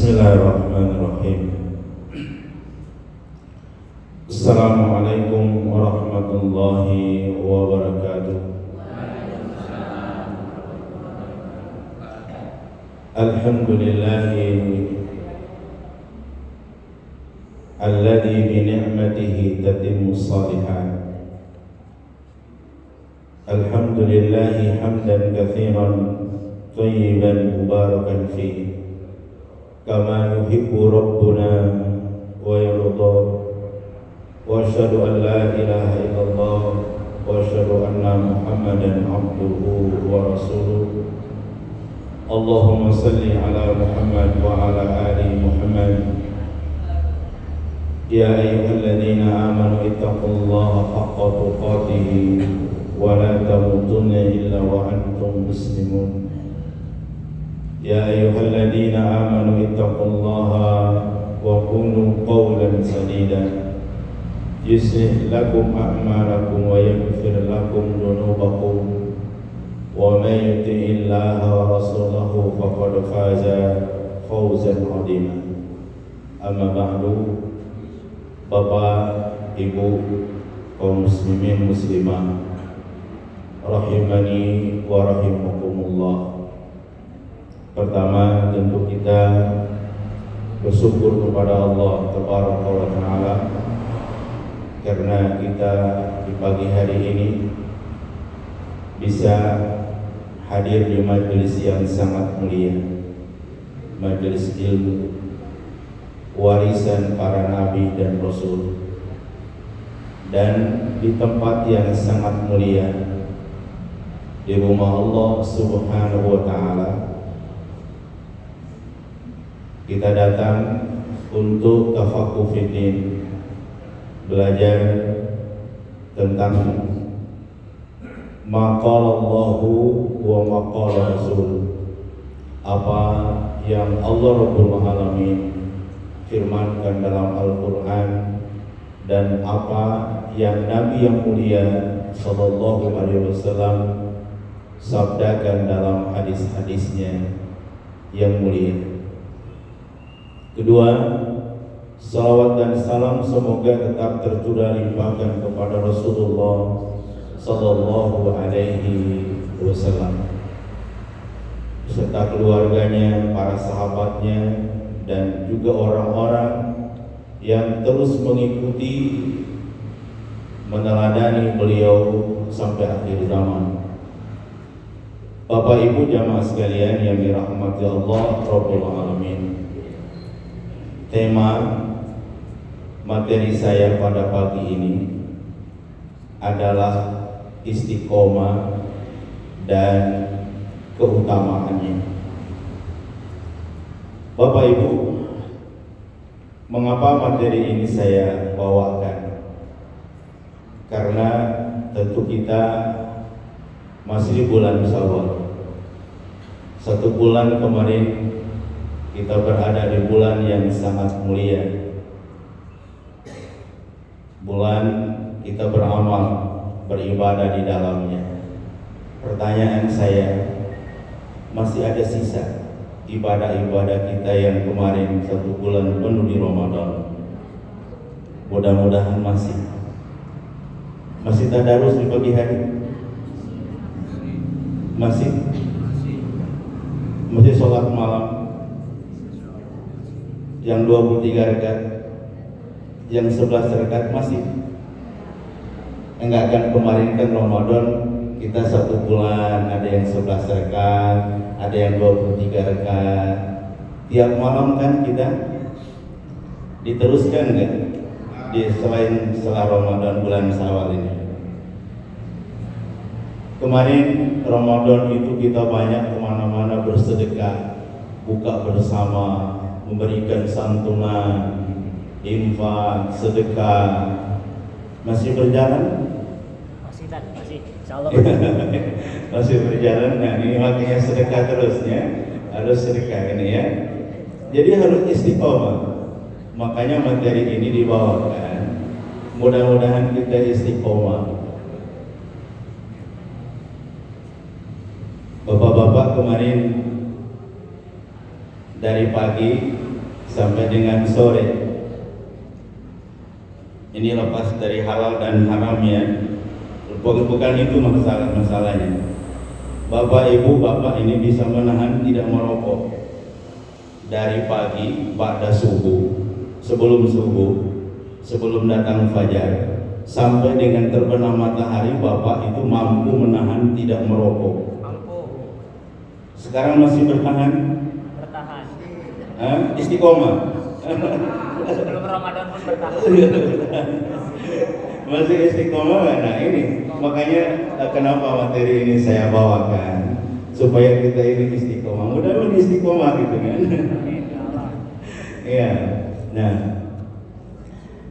Bismillahirrahmanirrahim. Assalamualaikum warahmatullahi wabarakatuh. Alhamdulillahi alladzi bi ni'matihi tatimmu shalihat. Alhamdulillahi hamdan katsiran thayyiban mubarakan fihi kama yuhibbu rabbuna wa yarda. Wa asyhadu an la ilaha illallah wa asyhadu anna Muhammadan abduhu wa rasuluh. Allahumma salli ala Muhammad wa ala ali Muhammad. Ya ayyuhalladzina amanu ittaqullaha haqqa tuqatih wa la tamutunna illa wa antum muslimun. Ya ayyuhalladzina amanu ittaqullaha wa qulu qawlan sadida yuslih lakum a'malakum wa yaghfir lakum dhunubakum wa may yuti'illaha wa rasulahu faqad faza fawzan 'azima. Amma ba'du. Bapak, Ibu, kaum muslimin muslimah rahimani wa rahimakumullah. Pertama, tentu kita bersyukur kepada Allah Tabaraka wa Ta'ala karena kita di pagi hari ini bisa hadir di majelis yang sangat mulia, majelis ilmu, warisan para nabi dan rasul, dan di tempat yang sangat mulia, di rumah Allah Subhanahu wa Ta'ala. Kita datang untuk tafaqquh fiddin, belajar tentang maqala Allahu wa maqala Rasul, apa yang Allah Rabbul Alamin firmankan dalam Al-Quran dan apa yang Nabi yang mulia Sallallahu Alaihi Wasallam sabdakan dalam hadis-hadisnya yang mulia. Kedua, salawat dan salam semoga tetap tercurah limpahkan kepada Rasulullah Sallallahu Alaihi Wasallam serta keluarganya, para sahabatnya, dan juga orang-orang yang terus mengikuti, meneladani beliau sampai akhir zaman. Bapak Ibu jamaah sekalian yang dirahmati Allah Rabbul Alamin, tema materi saya pada pagi ini adalah istiqomah dan keutamaannya. Bapak Ibu, mengapa materi ini saya bawakan? Karena tentu kita masih di bulan Syawal. 1 bulan kemarin kita berada di bulan yang sangat mulia. Bulan kita beramal, beribadah di dalamnya. Pertanyaan saya, masih ada sisa ibadah-ibadah kita yang kemarin 1 bulan penuh di Ramadan? Mudah-mudahan masih tadarus di pagi hari, masih sholat malam yang 23 rakaat, yang 11 rakaat masih. Enggak kan kemarin kan Ramadan kita 1 bulan ada yang 11 rakaat, ada yang 23 rakaat. Tiap malam kan kita diteruskan kan di setelah Ramadan bulan Syawal ini. Kemarin Ramadan itu kita banyak kemana-mana bersedekah, buka bersama, memberikan santunan, infak, sedekah. Masih berjalan? Masih, insyaallah masih berjalan. Nah, ini makanya sedekah terusnya, harus sedekah ini ya. Jadi harus istiqomah. Makanya materi ini dibawakan. Mudah-mudahan kita istiqomah. Bapak-bapak kemarin dari pagi sampai dengan sore. Ini lepas dari halal dan haramnya. Bukan itu masalahnya. Bapak Ibu, Bapak ini bisa menahan tidak merokok dari pagi pada subuh, sebelum datang fajar, sampai dengan terbenam matahari. Bapak itu mampu menahan tidak merokok. Mampu. Sekarang masih bertahan? Bertahan. Istiqomah. Sebelum Ramadan pun bertahan. Masih istiqomah. Nah ini makanya kenapa materi ini saya bawakan, supaya kita ini istiqomah. Mudah-mudahan istiqomah gitu kan. Iya. Nah,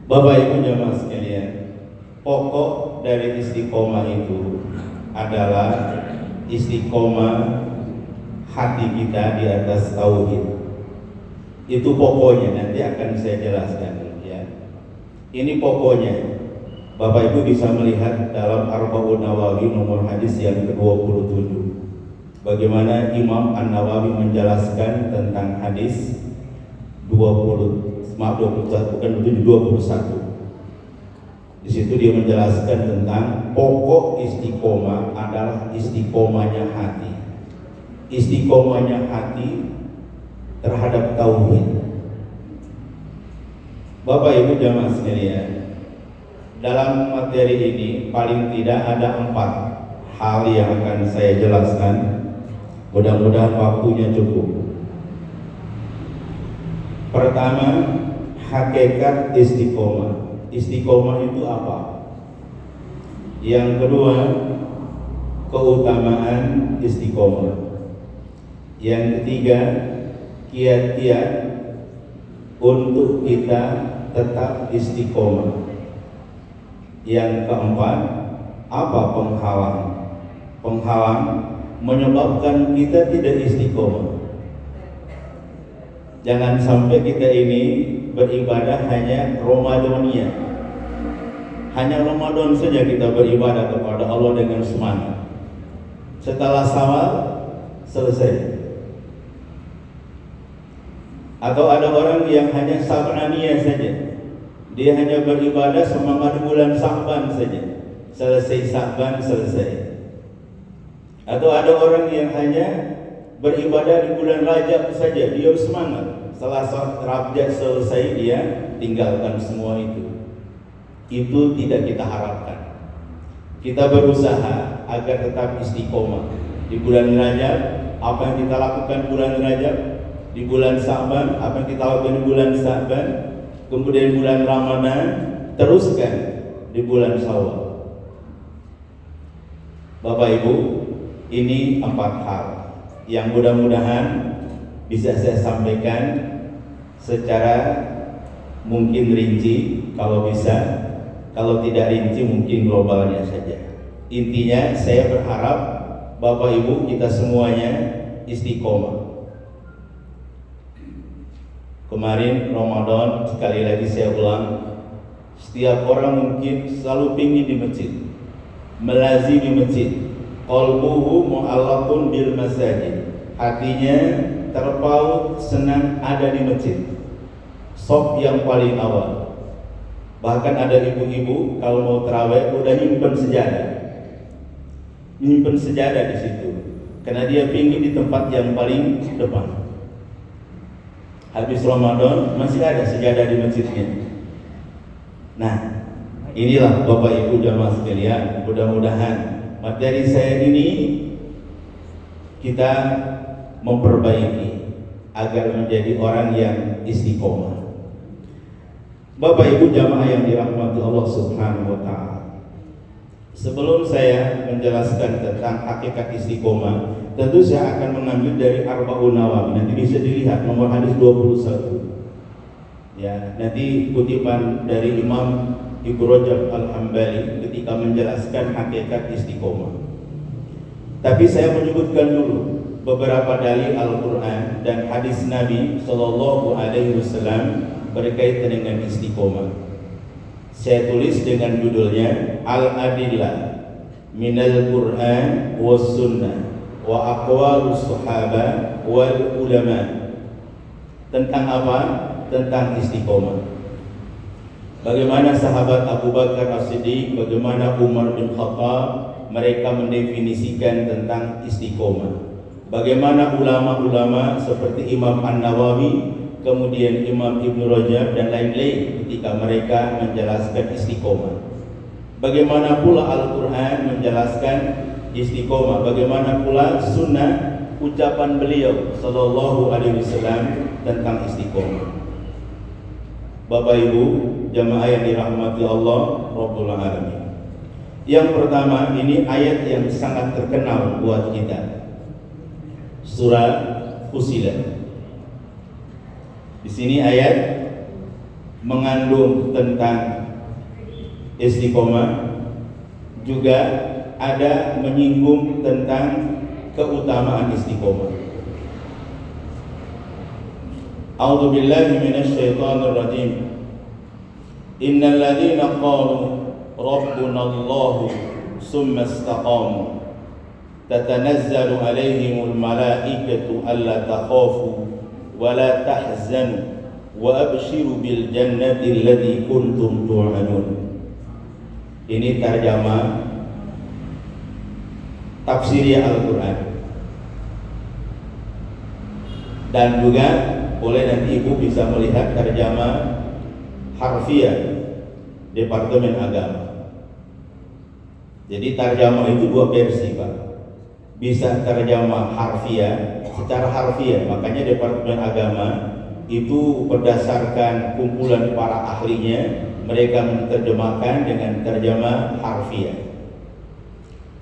Bapak Ibu jamaah sekalian, pokok dari istiqomah itu adalah istiqomah hati kita di atas tauhid. Itu pokoknya, nanti akan saya jelaskan ya. Ini pokoknya. Bapak Ibu bisa melihat dalam Arba'un Nawawi nomor hadis yang ke-27 bagaimana Imam An-Nawawi menjelaskan tentang hadis 21. Di situ dia menjelaskan tentang pokok istiqomah adalah istiqomahnya hati. Istiqomahnya hati terhadap tauhid. Bapak Ibu jamaah sekalian, dalam materi ini paling tidak ada 4 hal yang akan saya jelaskan. Mudah-mudahan waktunya cukup. Pertama, hakikat istiqomah. Istiqomah itu apa? Yang kedua, keutamaan istiqomah. Yang ketiga, kiat-kiat untuk kita tetap istiqomah. Yang keempat, apa penghalang? Penghalang menyebabkan kita tidak istiqomah. Jangan sampai kita ini beribadah hanya Ramadhania. Hanya Ramadan saja kita beribadah kepada Allah dengan semangat. Setelah Syawal selesai. Atau ada orang yang hanya Sabaniyah saja. Dia hanya beribadah semangat bulan Sa'ban saja. Selesai Sa'ban selesai. Atau ada orang yang hanya beribadah di bulan Rajab saja. Dia semangat. Setelah Rajab selesai dia tinggalkan semua itu. Itu tidak kita harapkan. Kita berusaha agar tetap istiqomah. Di bulan Rajab, apa yang kita lakukan bulan Rajab? Di bulan Sa'ban, apa yang kita lakukan di bulan Sa'ban? Kemudian bulan Ramadan, teruskan di bulan Syawal. Bapak Ibu, ini 4 hal yang mudah-mudahan bisa saya sampaikan secara mungkin rinci kalau bisa. Kalau tidak rinci mungkin globalnya saja. Intinya saya berharap Bapak Ibu kita semuanya istiqomah. Kemarin Ramadan, sekali lagi saya ulang, setiap orang mungkin selalu pingin di masjid, melazimi masjid. Qalbuhu mu'allaqun bil masajid. Hatinya terpaut senang ada di masjid. Sop yang paling awal. Bahkan ada ibu-ibu kalau mau tarawih udah nyimpen sejadah. Nyimpen sejadah di situ. Karena dia pingin di tempat yang paling depan. Habis Ramadan masih ada sejadah di masjidnya. Nah, inilah Bapak Ibu jamaah sekalian, mudah-mudahan materi saya ini kita memperbaiki agar menjadi orang yang istiqomah. Bapak Ibu jamaah yang dirahmati Allah Subhanahu wa taala. Sebelum saya menjelaskan tentang hakikat istiqomah, tentu saya akan mengambil dari Arba'un Nawawi. Nanti bisa dilihat nomor hadis 21. Ya, nanti kutipan dari Imam Ibnu Rajab Al-Hambali ketika menjelaskan hakikat istiqomah. Tapi saya menyebutkan dulu beberapa dalil Al-Qur'an dan hadis Nabi sallallahu alaihi wasallam berkaitan dengan istiqomah. Saya tulis dengan judulnya Al-Adillah Minal Qur'an was Sunnah wa aqwalus sahaba wal ulama. Tentang apa? tentang istiqomah. Bagaimana sahabat Abu Bakar As-Siddiq, bagaimana Umar bin Khattab, mereka mendefinisikan tentang istiqomah. Bagaimana ulama-ulama seperti Imam An-Nawawi, kemudian Imam Ibnu Rajab dan lain-lain ketika mereka menjelaskan istiqomah. Bagaimana pula Al-Quran menjelaskan istiqomah. Bagaimana pula sunnah ucapan beliau sallallahu alaihi wasallam tentang istiqomah. Bapak Ibu jamaah yang dirahmati Allah Rabbul Alamin. Yang pertama, ini ayat yang sangat terkenal buat kita. Surah Fussilat. Di sini ayat mengandung tentang istiqomah, juga ada menyinggung tentang keutamaan istiqomah. A'udzu billahi minasy syaithanir rajim. Innal ladzina qalu rabbuna Allah tsumma istaqamu tatanazzalu 'alaihimul malaikatu alla takhafu wa la tahzanu wa abshiru bil jannati allati kuntum tu'adun. Ini terjemah tafsir Al-Quran. Dan juga boleh nanti Ibu bisa melihat terjemah harfiah Departemen Agama. Jadi terjemah itu dua versi, Pak. Bisa terjemah harfiah, secara harfiah. Makanya Departemen Agama itu berdasarkan kumpulan para ahlinya, mereka menerjemahkan dengan terjemah harfiah.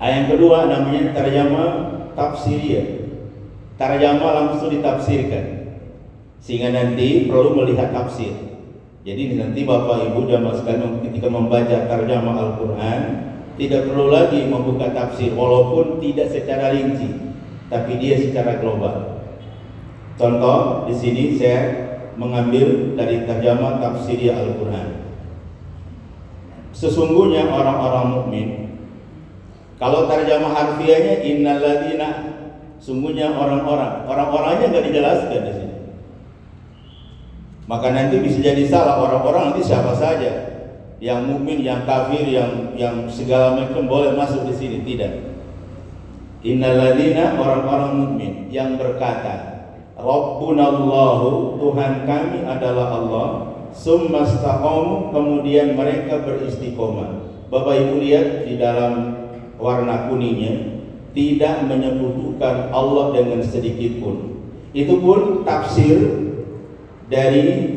Yang kedua namanya terjemah tafsiriyah. Terjemah langsung ditafsirkan, sehingga nanti perlu melihat tafsir. Jadi nanti Bapak Ibu jamaah sekalian ketika membaca terjemah Al-Quran tidak perlu lagi membuka tafsir, walaupun tidak secara rinci, tapi dia secara global. Contoh di sini saya mengambil dari terjemah tafsiriyah Al-Quran. Sesungguhnya orang-orang mukmin, kalau terjemah harfiahnya innalladzina, sungguhnya orang-orangnya nggak dijelaskan di sini. Maka nanti bisa jadi salah, orang-orang nanti siapa saja, yang mukmin, yang kafir, yang segala macam boleh masuk di sini, tidak. Innalladzina, orang-orang mukmin yang berkata, Rabbunallahu, Tuhan kami adalah Allah, summa istaqamu, kemudian mereka beristiqomah. Bapak Ibu lihat di dalam warna kuningnya, tidak menyekutukan Allah dengan sedikit pun. Itu pun tafsir dari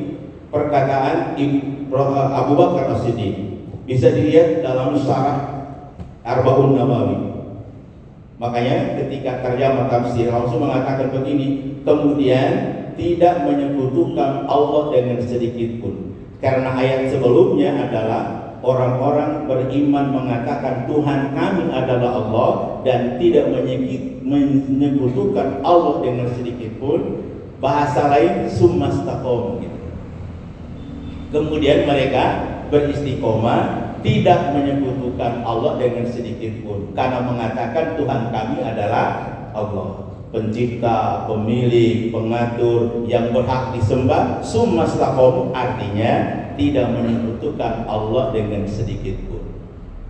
perkataan Abu Bakar As-Siddiq. Bisa dilihat dalam syarah Arba'un Nawawi. Makanya ketika terjemah tafsir langsung mengatakan begini, kemudian tidak menyekutukan Allah dengan sedikit pun. Karena ayat sebelumnya adalah orang-orang beriman mengatakan Tuhan kami adalah Allah dan tidak menyekutukan Allah dengan sedikit pun. Bahasa lain summastaqom gitu. Kemudian mereka beristiqomah, tidak menyekutukan Allah dengan sedikit pun, karena mengatakan Tuhan kami adalah Allah, pencipta, pemilik, pengatur yang berhak disembah. Summastaqom artinya tidak menyekutukan Allah dengan sedikit pun.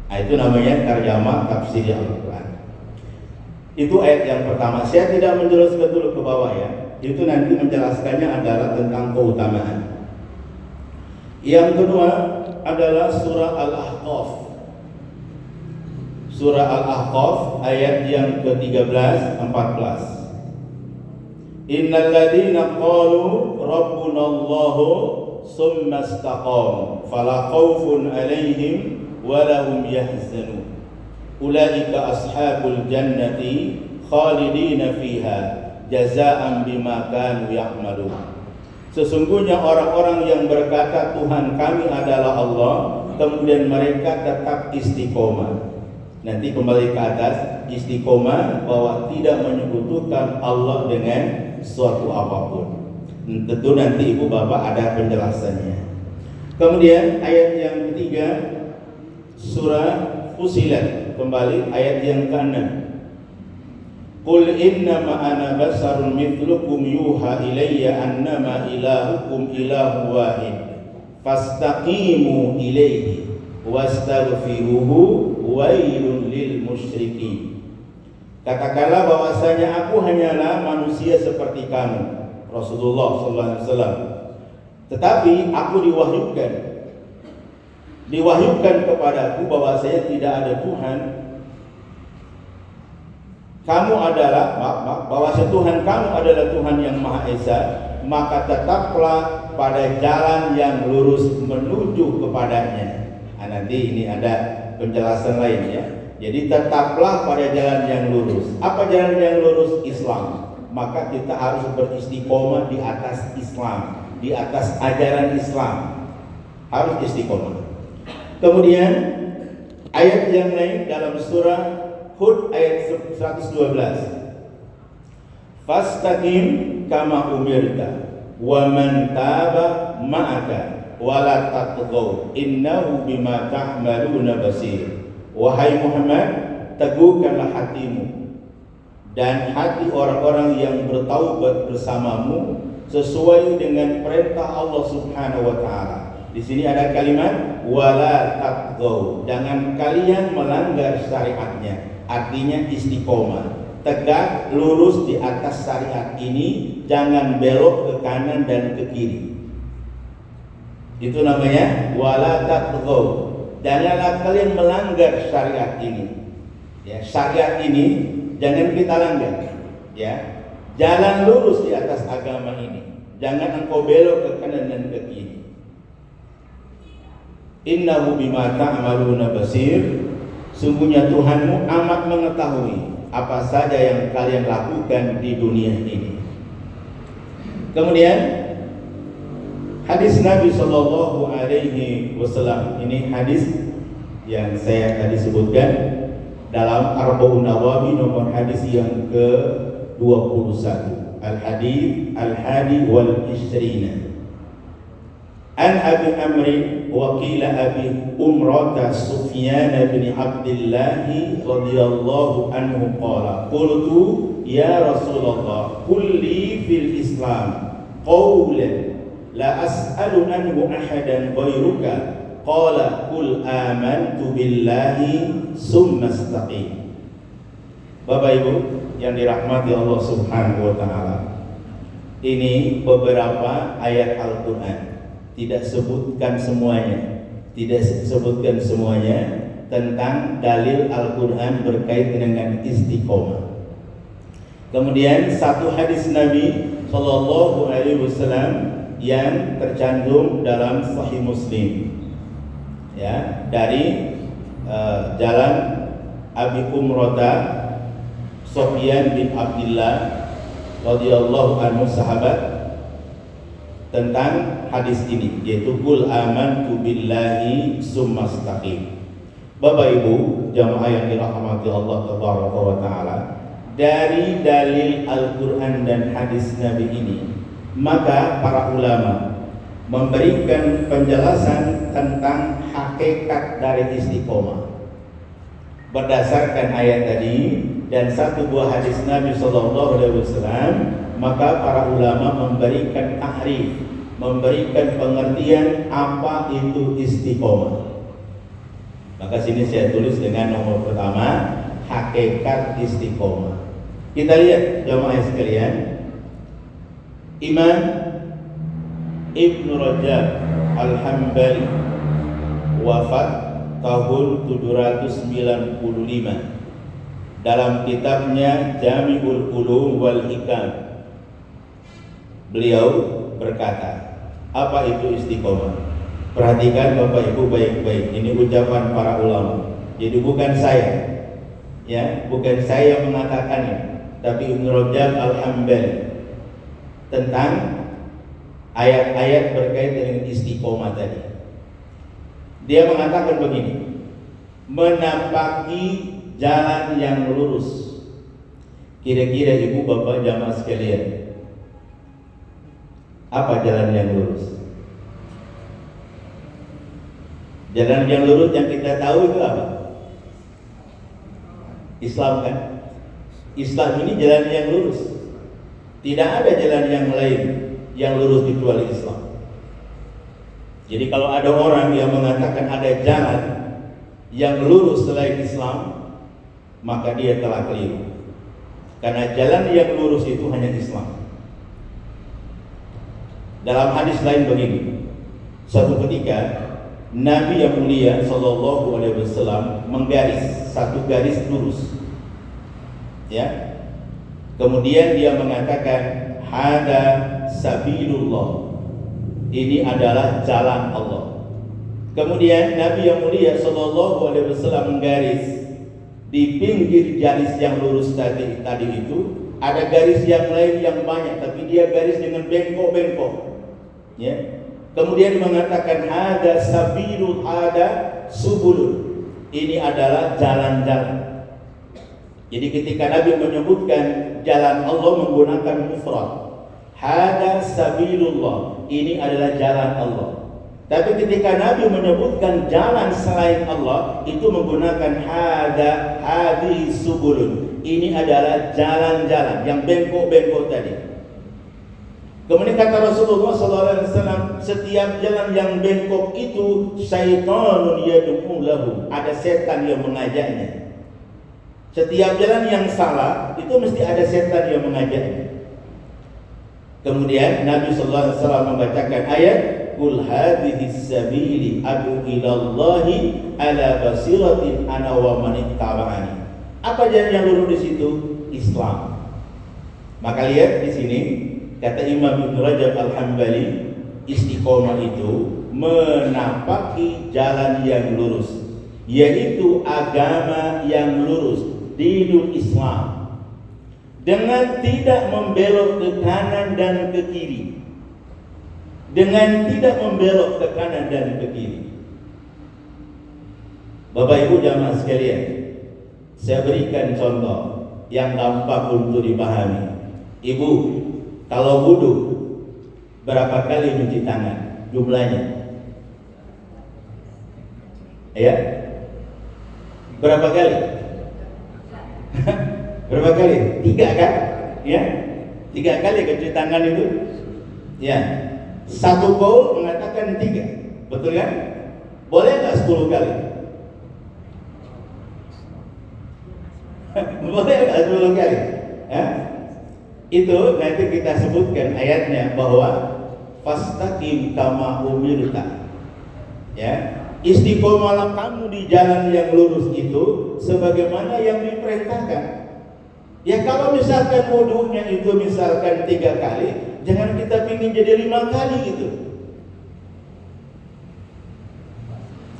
Nah, itu namanya terjemah tafsir Al-Quran. Itu ayat yang pertama. Saya tidak menjelaskan dulu ke bawah ya. Itu nanti menjelaskannya adalah tentang keutamaan. Yang kedua adalah surah Al-Ahqaf. Surah Al-Ahqaf ayat yang ke-13 14. Innal ladzina qalu rabbunallahu tsumma istaqamu fala khaufun 'alaihim wa lahum yahzanun. Ulaika ashabul jannati khalidina fiha jazaan bima kanu ya'malun. Sesungguhnya orang-orang yang berkata Tuhan kami adalah Allah, kemudian mereka tetap istiqomah. Nanti kembali ke atas, istiqomah bahwa tidak menyekutukan Allah dengan suatu apapun. Tentu nanti Ibu Bapak ada penjelasannya. Kemudian ayat yang ketiga, surah Fussilat, kembali ayat yang ke-6. Qul innama ana basarun mithlukum yuha ilayya annama ilahukum ilahu wahid fastaqimu ilayhi wastaghfiruhu wailun lil musyrikin. Katakanlah bahwasanya aku hanyalah manusia seperti kamu, Rasulullah SAW. Tetapi aku diwahyukan kepadaku bahwasanya tidak ada Tuhan. Kamu adalah bahwasanya Tuhan kamu adalah Tuhan yang Maha Esa, maka tetaplah pada jalan yang lurus menuju kepadanya. Nanti ini ada penjelasan lain ya. Jadi tetaplah pada jalan yang lurus. Apa jalan yang lurus? Islam. Maka kita harus beristiqomah di atas Islam, di atas ajaran Islam. Harus istiqomah. Kemudian ayat yang lain dalam surah Hud ayat 112. Fastaqim kama umirta wa man taba ma'aka wala taqghaw innahu bima ta'maluna basir. Wahai Muhammad, teguhkanlah hatimu dan hati orang-orang yang bertaubat bersamamu sesuai dengan perintah Allah Subhanahu wa taala. Di sini ada kalimat wala taqghaw, jangan kalian melanggar syariatnya. Artinya istiqomah, tegak lurus di atas syariat ini, jangan belok ke kanan dan ke kiri. Itu namanya wala taqghaw. Janganlah kalian melanggar syariat ini. Ya, syariat ini jangan kita langgar. Ya, jalan lurus di atas agama ini. Jangan engkau belok ke kanan dan ke kiri. Innahu bima ta'maluna basir. Sungguhnya Tuhanmu amat mengetahui apa saja yang kalian lakukan di dunia ini. Kemudian hadis Nabi Shallallahu Alaihi Wasallam, ini hadis yang saya tadi sebutkan dalam Arba'un Nawawi nomor hadis yang ke-21, al-hadis al-hadi wal ishrina. An Abi Amri wa qila Abi Umrata Sufyan bin Abdullah radhiyallahu anhu qala qultu ya Rasulullah qul li fil Islam qawlan la as'alu anhu ahadan ghairuka qala qul amantu billahi summa istaqim. Bapak Ibu yang dirahmati Allah Subhanahu wa taala, ini beberapa ayat Al-Qur'an. Tidak sebutkan semuanya tentang dalil Al-Qur'an berkaitan dengan istiqomah. Kemudian satu hadis Nabi Shallallahu Alaihi Wasallam yang tercantum dalam Sahih Muslim, ya, dari jalan Abi Umrata Sufyan bin Abdullah radhiyallahu anhu, sahabat, tentang hadis ini, yaitu qul amantu billahi summa istaqim. Bapak Ibu jamaah yang dirahmati Allah tabaraka wa taala, dari dalil Al-Qur'an dan hadis Nabi ini, maka para ulama memberikan penjelasan tentang hakikat dari istiqomah berdasarkan ayat tadi dan satu buah hadis Nabi Sallallahu Alaihi Wasallam. Maka para ulama memberikan tahrif, memberikan pengertian apa itu istiqomah. Maka sini saya tulis dengan nomor pertama, hakikat istiqomah. Kita lihat jamaah sekalian, Imam Ibnu Rajab Al-Hambali wafat tahun 795. Dalam kitabnya Jami'ul Ulum wal Hikam, beliau berkata, apa itu istiqomah? Perhatikan Bapak Ibu baik-baik, ini ucapan para ulama. Jadi bukan saya, ya, bukan saya yang mengatakannya, tapi Ibnu Rajab Al-Hambali tentang ayat-ayat berkaitan dengan istiqomah tadi. Dia mengatakan begini, menampaki jalan yang lurus. Kira-kira Ibu Bapak jamaah sekalian, apa jalan yang lurus? Jalan yang lurus yang kita tahu itu apa? Islam kan? Islam ini jalan yang lurus. Tidak ada jalan yang lain yang lurus kecuali Islam. Jadi kalau ada orang yang mengatakan ada jalan yang lurus selain Islam, maka dia telah keliru. Karena jalan yang lurus itu hanya Islam. Dalam hadis lain begini, suatu ketika Nabi yang mulia Sallallahu Alaihi Wasallam menggaris satu garis lurus, ya. Kemudian dia mengatakan, hada sabilullah, ini adalah jalan Allah. Kemudian Nabi yang mulia Sallallahu Alaihi Wasallam menggaris di pinggir garis yang lurus tadi itu ada garis yang lain yang banyak, tapi dia garis dengan bengkok-bengkok. Ya. Kemudian mengatakan hada sabilul, hada subulun, ini adalah jalan-jalan. Jadi ketika Nabi menyebutkan jalan Allah menggunakan mufrad, hada sabilullah, ini adalah jalan Allah. Tapi ketika Nabi menyebutkan jalan selain Allah, itu menggunakan hada hadhi subulun, ini adalah jalan-jalan yang bengkok-bengkok tadi. Kemudian kata Rasulullah SAW, setiap jalan yang bengkok itu syaitanun yad'u lahu, ada setan yang mengajaknya. Setiap jalan yang salah itu mesti ada setan yang mengajaknya. Kemudian Nabi SAW membacakan ayat, Qul hadhihi sabili adu ilallahi ala basiratin ana wa man ittaba'ani. Apa jalan yang lurus di situ? Islam. Maka lihat di sini kata Imam Ibnu Rajab Al-Hambali, istiqomah itu menapaki jalan yang lurus, yaitu agama yang lurus, dinul Islam, dengan tidak membelok ke kanan dan ke kiri. Dengan tidak membelok ke kanan dan ke kiri. Bapak Ibu jamaah sekalian, saya berikan contoh yang gampang untuk dipahami. Ibu, kalau wudu berapa kali cuci tangan jumlahnya? Ya? Berapa kali? Berapa kali? 3 kan? Ya? 3 kali cuci tangan itu. Ya. Satu kaul mengatakan 3. Betul kan? Boleh enggak 10 kali? Boleh enggak 10 kali? Ya? Itu nanti kita sebutkan ayatnya bahwa fastaqim kama umirta. Ya. Istiqomalah kamu di jalan yang lurus itu sebagaimana yang diperintahkan. Ya kalau misalkan wudunya itu misalkan 3 kali, jangan kita pingin jadi 5 kali gitu.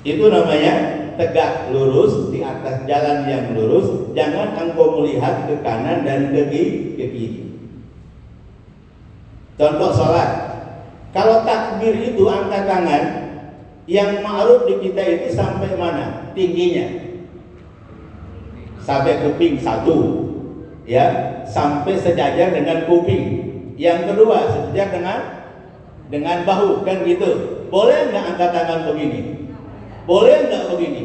Itu namanya tegak lurus di atas jalan yang lurus. Jangan engkau melihat ke kanan dan ke kiri. Contoh sholat, kalau takbir itu angkat tangan, yang ma'ruf di kita itu sampai mana tingginya? Sampai kuping satu, ya, sampai sejajar dengan kuping. Yang kedua sejajar dengan bahu, kan gitu. Boleh nggak angkat tangan begini? Boleh nggak begini?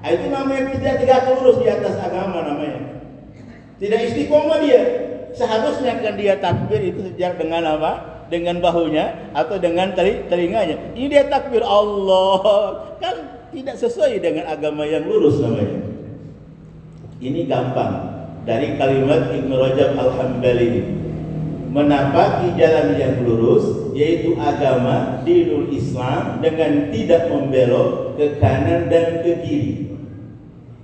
Itu namanya tidak lurus di atas agama namanya. Tidak istiqomah dia. Seharusnya kan dia takbir itu sejajar dengan apa? Dengan bahunya atau dengan telinganya. Ini dia takbir Allah, kan tidak sesuai dengan agama yang lurus namanya. Ini gampang dari kalimat Ibnu Rajab Al-Hambali, menapaki jalan yang lurus, yaitu agama dinul Islam dengan tidak membelok ke kanan dan ke kiri,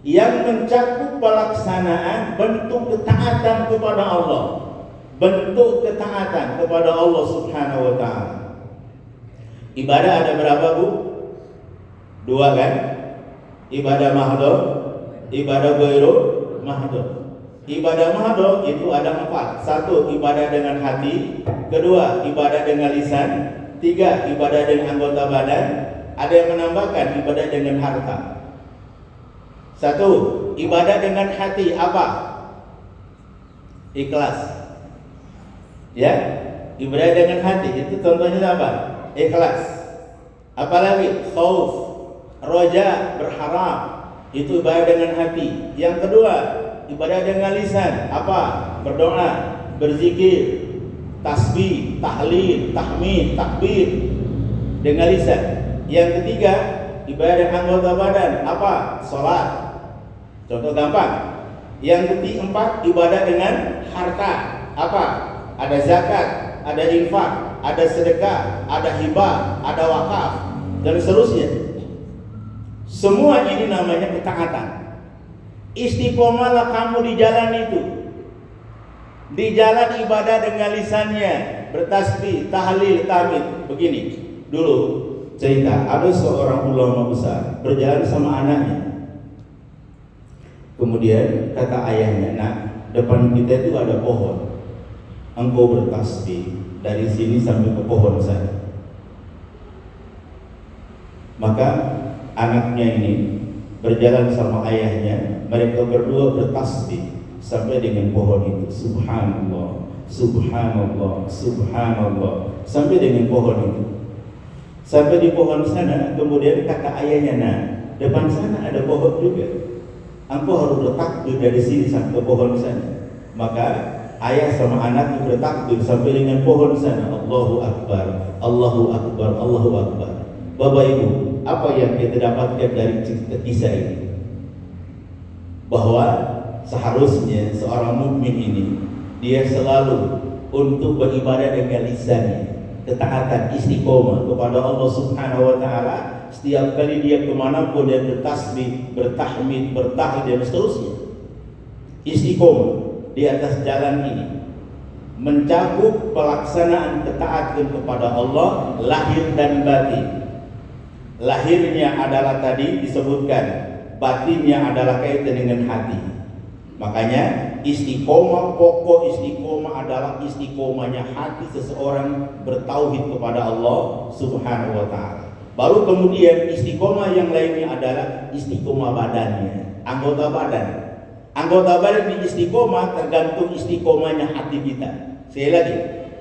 yang mencakup pelaksanaan bentuk ketaatan kepada Allah, bentuk ketaatan kepada Allah Subhanahu wa ta'ala. Ibadah ada berapa, Bu? 2 kan? Ibadah mahdhur, ibadah ghairu mahdhur. Ibadah mahdhur itu ada 4. 1, ibadah dengan hati. 2, ibadah dengan lisan. 3, ibadah dengan anggota badan. Ada yang menambahkan ibadah dengan harta. 1, ibadah dengan hati apa? Ikhlas. Ya, ibadah dengan hati itu contohnya apa? Ikhlas. Apalagi khauf, roja, berharap, itu ibadah dengan hati. Yang kedua, ibadah dengan lisan. Apa? Berdoa, berzikir, tasbih, tahlil, tahmid, takbir dengan lisan. Yang ketiga, ibadah anggota badan. Apa? Salat. Contoh gampang. Yang keempat, ibadah dengan harta. Apa? Ada zakat, ada infak, ada sedekah, ada hibah, ada wakaf, dan seterusnya. Semua ini namanya ketaatan. Istiqomahlah kamu di jalan itu. Di jalan ibadah dengan lisannya, bertasbih, tahlil, tahmid. Begini, dulu cerita, ada seorang ulama besar berjalan sama anaknya. Kemudian kata ayahnya, "Nak, depan kita itu ada pohon. Engkau bertasbih dari sini sampai ke pohon sana." Maka anaknya ini berjalan sama ayahnya. Mereka berdua bertasbih sampai dengan pohon itu. Subhanallah, subhanallah, subhanallah, sampai dengan pohon itu. Sampai di pohon sana, kemudian kata ayahnya, "Nah, depan sana ada pohon juga. Engkau harus bertakbir dari sini sampai ke pohon sana." Maka ayah sama anaknya bertakbir sampai dengan pohon sana. Allahu Akbar, Allahu Akbar, Allahu Akbar. Bapak Ibu, apa yang kita dapatkan dari cerita kisah ini? Bahwa seharusnya seorang mukmin ini dia selalu untuk beribadah dengan lisannya, ketaatan, istiqomah kepada Allah Subhanahu wa taala. Setiap kali dia kemanapun dia bertasbih, bertahmid, bertahlil dan seterusnya. Istiqomah di atas jalan ini mencakup pelaksanaan ketaatan kepada Allah lahir dan batin. Lahirnya adalah tadi disebutkan, batinnya adalah kaitan dengan hati. Makanya istiqomah, pokok istiqomah adalah istiqomahnya hati seseorang bertauhid kepada Allah Subhanahu wa taala. Baru kemudian istiqomah yang lainnya adalah istiqomah badannya, anggota badan. Anggota badan di istiqomah tergantung istiqomahnya hati kita. Sekali lagi,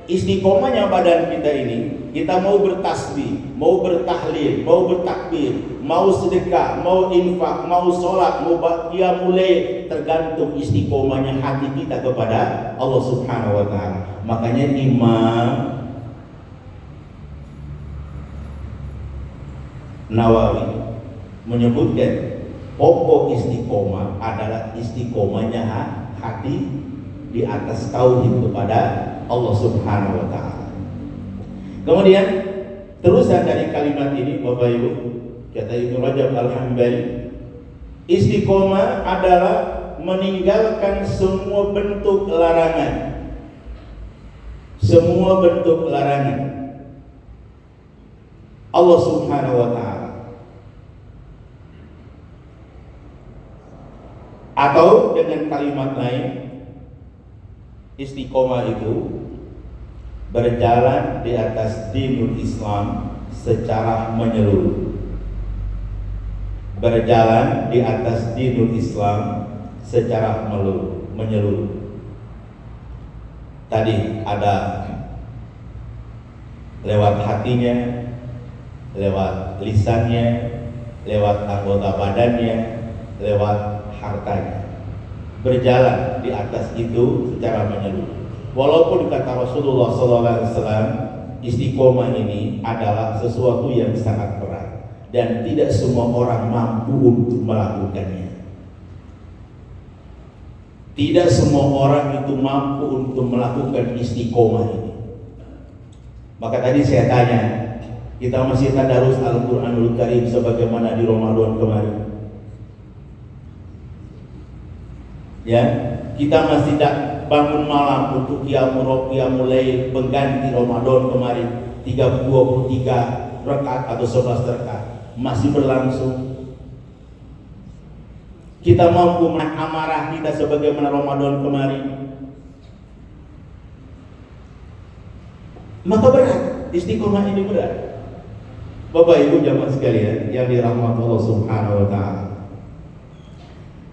istiqomahnya badan kita ini, kita mau bertasbih, mau bertahlil, mau bertakbir, mau sedekah, mau infak, mau sholat, mau qiyamul lail, tergantung istiqomahnya hati kita kepada Allah Subhanahu wa taala. Makanya Imam Nawawi menyebutkan pokok istiqomah adalah istiqomahnya hati di atas tauhid kepada Allah Subhanahu wa taala. Kemudian terusan dari kalimat ini, Bapak Ibu, kata Ibnu Rajab Al-Hambali, istiqomah adalah meninggalkan semua bentuk larangan. Semua bentuk larangan Allah Subhanahu wa taala. Atau dengan kalimat lain, istiqomah itu berjalan di atas dinul Islam secara menyeluruh. Berjalan di atas dinul Islam secara menyeluruh. Tadi ada lewat hatinya, lewat lisannya, lewat anggota badannya, lewat hartanya. Berjalan di atas itu secara menyeluruh. Walaupun kata Rasulullah SAW, istiqomah ini adalah sesuatu yang sangat berat dan tidak semua orang mampu untuk melakukannya. Tidak semua orang itu mampu untuk melakukan istiqomah ini. Maka tadi saya tanya, kita masih tadarus Al-Quranul Karim sebagaimana di Ramadan kemarin. Ya, kita masih tidak bangun malam untuk qiyamul lail pengganti Ramadan kemarin 23 rakaat atau 11 rakaat masih berlangsung. Kita mampu menahan amarah kita sebagaimana Ramadan kemarin. Maka berat, istiqomah ini berat. Bapak Ibu jamaah sekalian yang dirahmati Allah Subhanahu wa taala.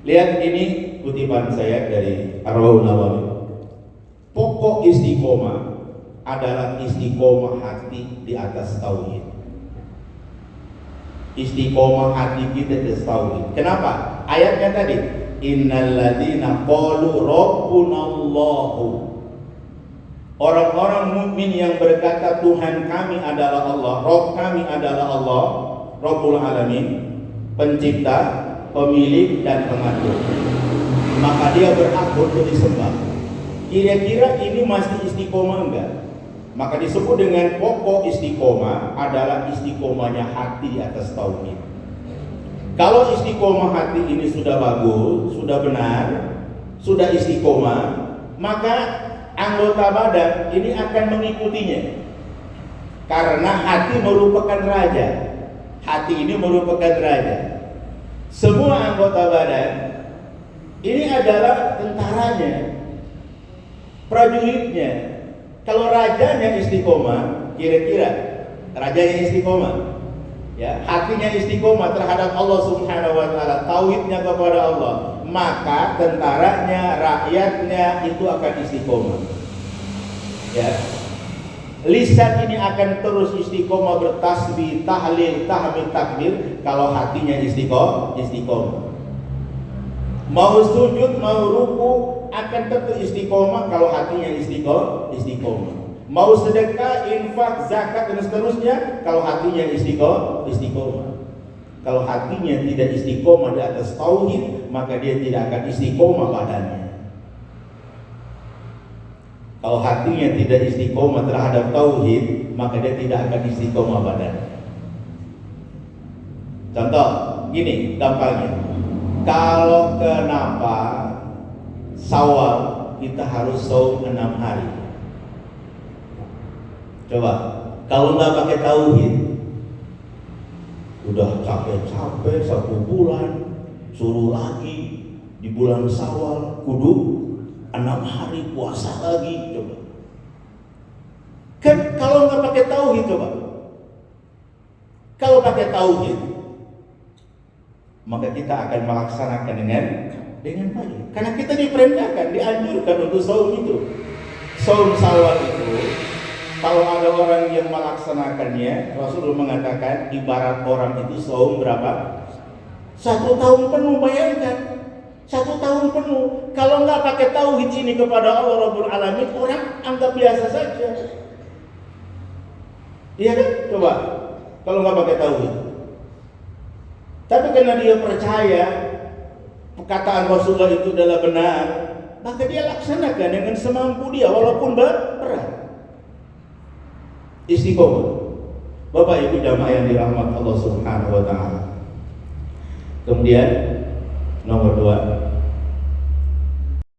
Lihat ini kutipan saya dari Ar-Rawahun Nawawi. Pokok istiqomah adalah istiqomah hati di atas tauhid. Istiqomah hati kita di atas tauhid. Kenapa? Ayatnya tadi, innal ladzina qalu rabbunallahu. Orang-orang mukmin yang berkata Tuhan kami adalah Allah, Rabb kami adalah Allah, Rabbul Alamin, pencipta, pemilik dan pengatur. Maka dia berhak untuk disembah. Kira-kira ini masih istiqomah enggak? Maka disebut dengan pokok istiqomah adalah istiqomahnya hati atas tauhid. Kalau istiqomah hati ini sudah bagus, sudah benar, sudah istiqomah, maka anggota badan ini akan mengikutinya. Karena hati merupakan raja. Hati ini merupakan raja. Semua anggota badan ini adalah tentaranya, prajuritnya. Kalau rajanya istiqomah, kira-kira rajanya istiqomah, ya, hatinya istiqomah terhadap Allah Subhanahu wa taala, tauhidnya kepada Allah, maka tentaranya, rakyatnya itu akan istiqomah. Ya. Lisan ini akan terus istiqomah bertasbih, tahlil, tahmid, takbir kalau hatinya istiqomah. Mau sujud, mau ruku akan tentu istiqomah kalau hatinya istiqomah. Mau sedekah, infak, zakat dan seterusnya kalau hatinya istiqomah. Kalau hatinya tidak istiqomah di atas tauhid, maka dia tidak akan istiqomah badannya. Kalau hatinya tidak istiqomah terhadap tauhid, maka dia tidak akan istiqomah badannya. Contoh, gini gampangnya. Kalau kenapa Syawal kita harus saum 6 hari? Coba, kalau nggak pakai tauhid, udah capek-capek 1 bulan, suruh lagi di bulan Syawal kudu 6 hari puasa lagi. Coba, kan kalau nggak pakai tauhid, coba, kalau pakai tauhid, maka kita akan melaksanakan dengan baik. Karena kita diperintahkan, dianjurkan untuk saum itu. Saum Syawal itu, kalau ada orang yang melaksanakannya, Rasulullah mengatakan ibarat orang itu saum berapa? 1 tahun penuh, bayangkan. 1 tahun penuh. Kalau nggak pakai tauhid ini kepada Allah Rabbul Alamin, orang anggap biasa saja. Iya kan? Coba, kalau nggak pakai tauhid. Tapi karena dia percaya perkataan Rasulullah itu adalah benar, maka dia laksanakan dengan semampu dia walaupun berat. Istiqomah. Bapak Ibu jamaah yang dirahmati Allah Subhanahu wa taala. Kemudian nomor 2,